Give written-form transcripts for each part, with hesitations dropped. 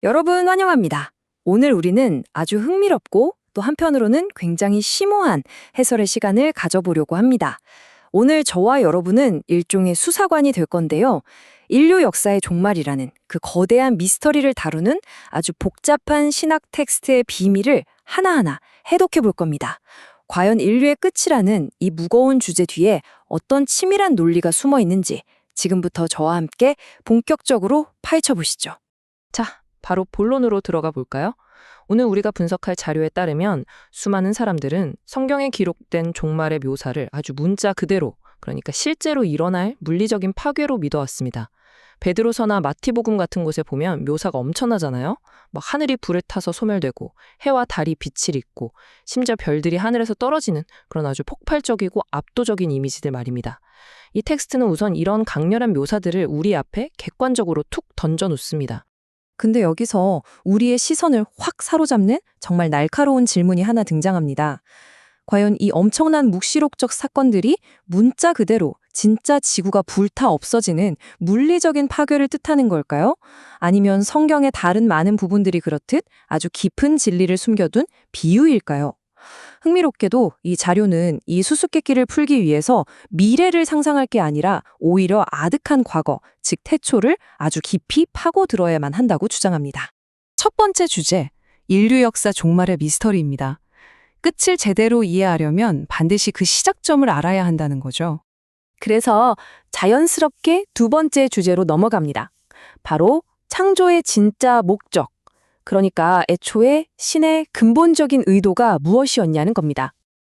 여러분 환영합니다. 오늘 우리는 아주 흥미롭고 또 한편으로는 굉장히 심오한 해설의 시간을 가져보려고 합니다. 오늘 저와 여러분은 일종의 수사관이 될 건데요. 인류 역사의 종말이라는 그 거대한 미스터리를 다루는 아주 복잡한 신학 텍스트의 비밀을 하나하나 해독해 볼 겁니다. 과연 인류의 끝이라는 이 무거운 주제 뒤에 어떤 치밀한 논리가 숨어 있는지 지금부터 저와 함께 본격적으로 파헤쳐 보시죠. 자, 바로 본론으로 들어가 볼까요? 오늘 우리가 분석할 자료에 따르면 수많은 사람들은 성경에 기록된 종말의 묘사를 아주 문자 그대로, 그러니까 실제로 일어날 물리적인 파괴로 믿어왔습니다. 베드로서나 마티복음 같은 곳에 보면 묘사가 엄청나잖아요. 막 하늘이 불을 타서 소멸되고 해와 달이 빛을 잃고 심지어 별들이 하늘에서 떨어지는 그런 아주 폭발적이고 압도적인 이미지들 말입니다. 이 텍스트는 우선 이런 강렬한 묘사들을 우리 앞에 객관적으로 툭 던져놓습니다. 근데 여기서 우리의 시선을 확 사로잡는 정말 날카로운 질문이 하나 등장합니다. 과연 이 엄청난 묵시록적 사건들이 문자 그대로 진짜 지구가 불타 없어지는 물리적인 파괴를 뜻하는 걸까요? 아니면 성경의 다른 많은 부분들이 그렇듯 아주 깊은 진리를 숨겨둔 비유일까요? 흥미롭게도 이 자료는 이 수수께끼를 풀기 위해서 미래를 상상할 게 아니라 오히려 아득한 과거, 즉 태초를 아주 깊이 파고들어야만 한다고 주장합니다. 첫 번째 주제, 인류 역사 종말의 미스터리입니다. 끝을 제대로 이해하려면 반드시 그 시작점을 알아야 한다는 거죠. 그래서 자연스럽게 두 번째 주제로 넘어갑니다. 바로 창조의 진짜 목적, 그러니까 애초에 신의 근본적인 의도가 무엇이었냐는 겁니다.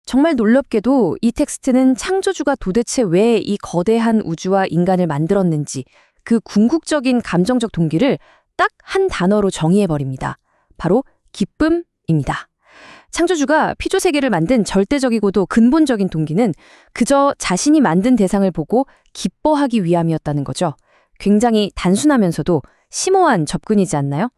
정말 놀랍게도 이 텍스트는 창조주가 도대체 왜 이 거대한 우주와 인간을 만들었는지 그 궁극적인 감정적 동기를 딱 한 단어로 정의해버립니다. 바로 기쁨입니다. 창조주가 피조세계를 만든 절대적이고도 근본적인 동기는 그저 자신이 만든 대상을 보고 기뻐하기 위함이었다는 거죠. 굉장히 단순하면서도 심오한 접근이지 않나요?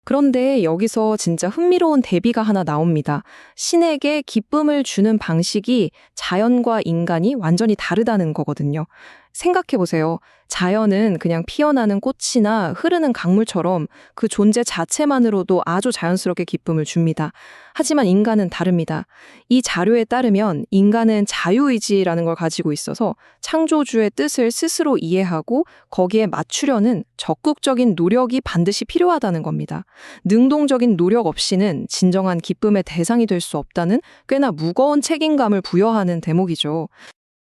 그런데 여기서 진짜 흥미로운 대비가 하나 나옵니다. 신에게 기쁨을 주는 방식이 자연과 인간이 완전히 다르다는 거거든요. 생각해보세요. 자연은 그냥 피어나는 꽃이나 흐르는 강물처럼 그 존재 자체만으로도 아주 자연스럽게 기쁨을 줍니다. 하지만 인간은 다릅니다. 이 자료에 따르면 인간은 자유의지라는 걸 가지고 있어서 창조주의 뜻을 스스로 이해하고 거기에 맞추려는 적극적인 노력이 반드시 필요하다는 겁니다. 능동적인 노력 없이는 진정한 기쁨의 대상이 될 수 없다는 꽤나 무거운 책임감을 부여하는 대목이죠.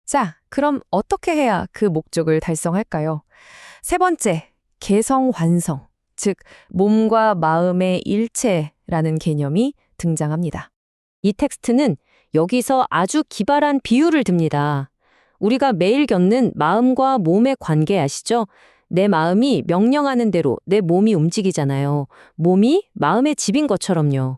자, 그럼 어떻게 해야 그 목적을 달성할까요? 세 번째, 개성 완성, 즉 몸과 마음의 일체라는 개념이 등장합니다. 이 텍스트는 여기서 아주 기발한 비유를 듭니다. 우리가 매일 겪는 마음과 몸의 관계 아시죠? 내 마음이 명령하는 대로 내 몸이 움직이잖아요. 몸이 마음의 집인 것처럼요.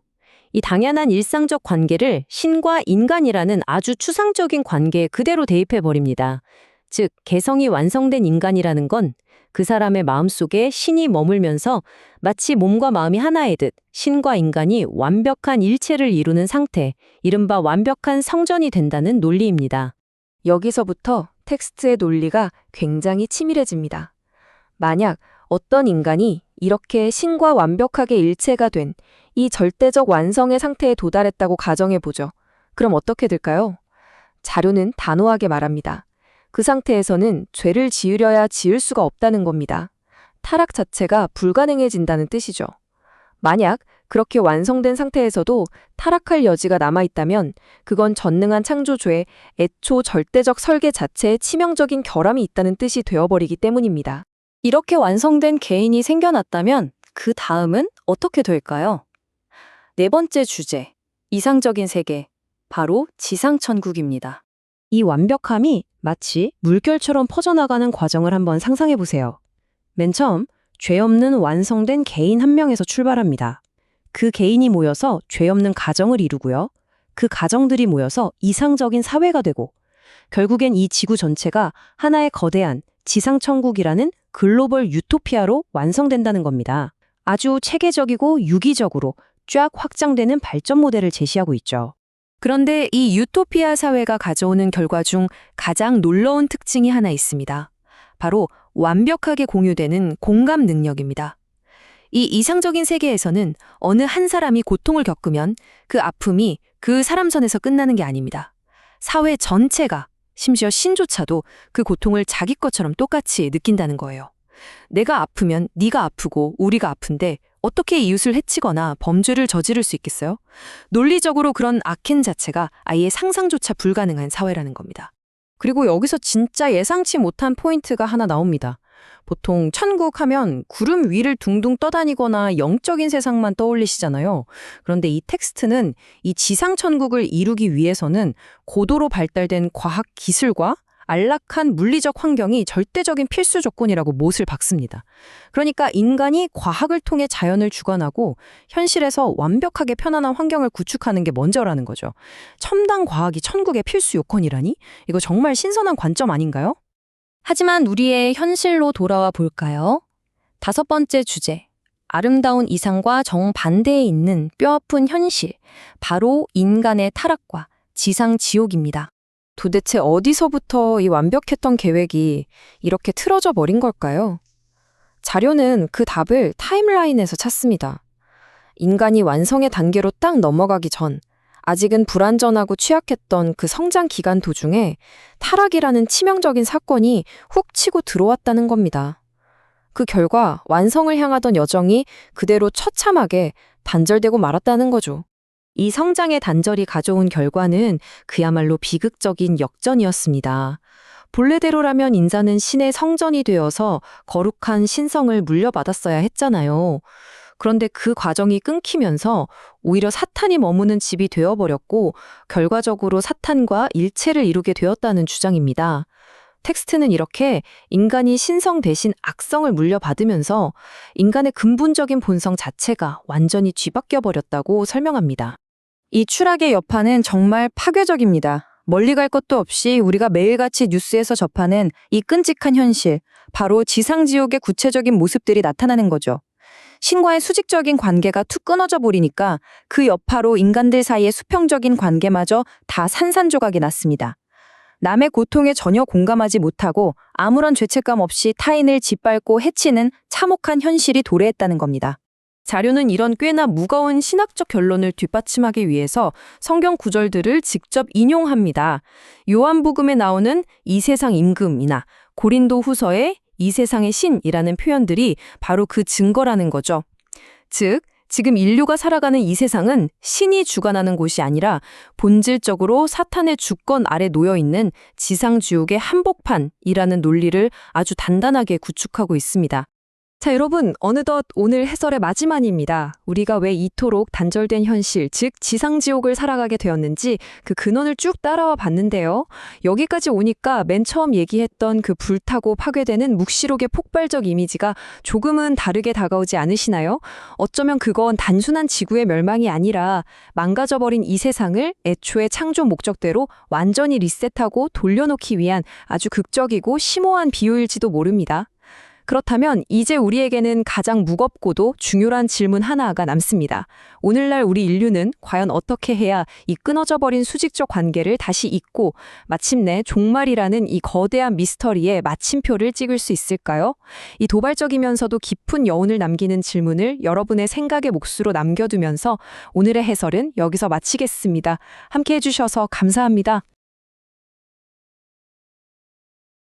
이 당연한 일상적 관계를 신과 인간이라는 아주 추상적인 관계에 그대로 대입해버립니다. 즉, 개성이 완성된 인간이라는 건 그 사람의 마음속에 신이 머물면서 마치 몸과 마음이 하나이듯 신과 인간이 완벽한 일체를 이루는 상태, 이른바 완벽한 성전이 된다는 논리입니다. 여기서부터 텍스트의 논리가 굉장히 치밀해집니다. 만약 어떤 인간이 이렇게 신과 완벽하게 일체가 된 이 절대적 완성의 상태에 도달했다고 가정해보죠. 그럼 어떻게 될까요? 자료는 단호하게 말합니다. 그 상태에서는 죄를 지으려야 지을 수가 없다는 겁니다. 타락 자체가 불가능해진다는 뜻이죠. 만약 그렇게 완성된 상태에서도 타락할 여지가 남아있다면 그건 전능한 창조주의 애초 절대적 설계 자체에 치명적인 결함이 있다는 뜻이 되어버리기 때문입니다. 이렇게 완성된 개인이 생겨났다면 그 다음은 어떻게 될까요? 네 번째 주제, 이상적인 세계, 바로 지상천국입니다. 이 완벽함이 마치 물결처럼 퍼져나가는 과정을 한번 상상해보세요. 맨 처음 죄 없는 완성된 개인 한 명에서 출발합니다. 그 개인이 모여서 죄 없는 가정을 이루고요. 그 가정들이 모여서 이상적인 사회가 되고 결국엔 이 지구 전체가 하나의 거대한 지상천국이라는 글로벌 유토피아로 완성된다는 겁니다. 아주 체계적이고 유기적으로 쫙 확장되는 발전 모델을 제시하고 있죠. 그런데 이 유토피아 사회가 가져오는 결과 중 가장 놀라운 특징이 하나 있습니다. 바로 완벽하게 공유되는 공감 능력입니다. 이 이상적인 세계에서는 어느 한 사람이 고통을 겪으면 그 아픔이 그 사람 선에서 끝나는 게 아닙니다. 사회 전체가, 심지어 신조차도 그 고통을 자기 것처럼 똑같이 느낀다는 거예요. 내가 아프면 네가 아프고 우리가 아픈데 어떻게 이웃을 해치거나 범죄를 저지를 수 있겠어요? 논리적으로 그런 악행 자체가 아예 상상조차 불가능한 사회라는 겁니다. 그리고 여기서 진짜 예상치 못한 포인트가 하나 나옵니다. 보통 천국 하면 구름 위를 둥둥 떠다니거나 영적인 세상만 떠올리시잖아요. 그런데 이 텍스트는 이 지상 천국을 이루기 위해서는 고도로 발달된 과학 기술과 안락한 물리적 환경이 절대적인 필수 조건이라고 못을 박습니다. 그러니까 인간이 과학을 통해 자연을 주관하고 현실에서 완벽하게 편안한 환경을 구축하는 게 먼저라는 거죠. 첨단 과학이 천국의 필수 요건이라니? 이거 정말 신선한 관점 아닌가요? 하지만 우리의 현실로 돌아와 볼까요? 5번째 주제, 아름다운 이상과 정반대에 있는 뼈아픈 현실, 바로 인간의 타락과 지상 지옥입니다. 도대체 어디서부터 이 완벽했던 계획이 이렇게 틀어져 버린 걸까요? 자료는 그 답을 타임라인에서 찾습니다. 인간이 완성의 단계로 딱 넘어가기 전, 아직은 불완전하고 취약했던 그 성장 기간 도중에 타락이라는 치명적인 사건이 훅 치고 들어왔다는 겁니다. 그 결과 완성을 향하던 여정이 그대로 처참하게 단절되고 말았다는 거죠. 이 성장의 단절이 가져온 결과는 그야말로 비극적인 역전이었습니다. 본래대로라면 인자는 신의 성전이 되어서 거룩한 신성을 물려받았어야 했잖아요. 그런데 그 과정이 끊기면서 오히려 사탄이 머무는 집이 되어버렸고 결과적으로 사탄과 일체를 이루게 되었다는 주장입니다. 텍스트는 이렇게 인간이 신성 대신 악성을 물려받으면서 인간의 근본적인 본성 자체가 완전히 뒤바뀌어 버렸다고 설명합니다. 이 추락의 여파는 정말 파괴적입니다. 멀리 갈 것도 없이 우리가 매일같이 뉴스에서 접하는 이 끔찍한 현실, 바로 지상지옥의 구체적인 모습들이 나타나는 거죠. 신과의 수직적인 관계가 툭 끊어져 버리니까 그 여파로 인간들 사이의 수평적인 관계마저 다 산산조각이 났습니다. 남의 고통에 전혀 공감하지 못하고 아무런 죄책감 없이 타인을 짓밟고 해치는 참혹한 현실이 도래했다는 겁니다. 자료는 이런 꽤나 무거운 신학적 결론을 뒷받침하기 위해서 성경 구절들을 직접 인용합니다. 요한복음에 나오는 이 세상 임금이나 고린도 후서의 이 세상의 신이라는 표현들이 바로 그 증거라는 거죠. 즉, 지금 인류가 살아가는 이 세상은 신이 주관하는 곳이 아니라 본질적으로 사탄의 주권 아래 놓여있는 지상지옥의 한복판이라는 논리를 아주 단단하게 구축하고 있습니다. 자, 여러분, 어느덧 오늘 해설의 마지막입니다. 우리가 왜 이토록 단절된 현실, 즉 지상지옥을 살아가게 되었는지 그 근원을 쭉 따라와 봤는데요. 여기까지 오니까 맨 처음 얘기했던 그 불타고 파괴되는 묵시록의 폭발적 이미지가 조금은 다르게 다가오지 않으시나요? 어쩌면 그건 단순한 지구의 멸망이 아니라 망가져버린 이 세상을 애초에 창조 목적대로 완전히 리셋하고 돌려놓기 위한 아주 극적이고 심오한 비유일지도 모릅니다. 그렇다면 이제 우리에게는 가장 무겁고도 중요한 질문 하나가 남습니다. 오늘날 우리 인류는 과연 어떻게 해야 이 끊어져 버린 수직적 관계를 다시 잇고 마침내 종말이라는 이 거대한 미스터리에 마침표를 찍을 수 있을까요? 이 도발적이면서도 깊은 여운을 남기는 질문을 여러분의 생각의 몫으로 남겨두면서 오늘의 해설은 여기서 마치겠습니다. 함께 해주셔서 감사합니다.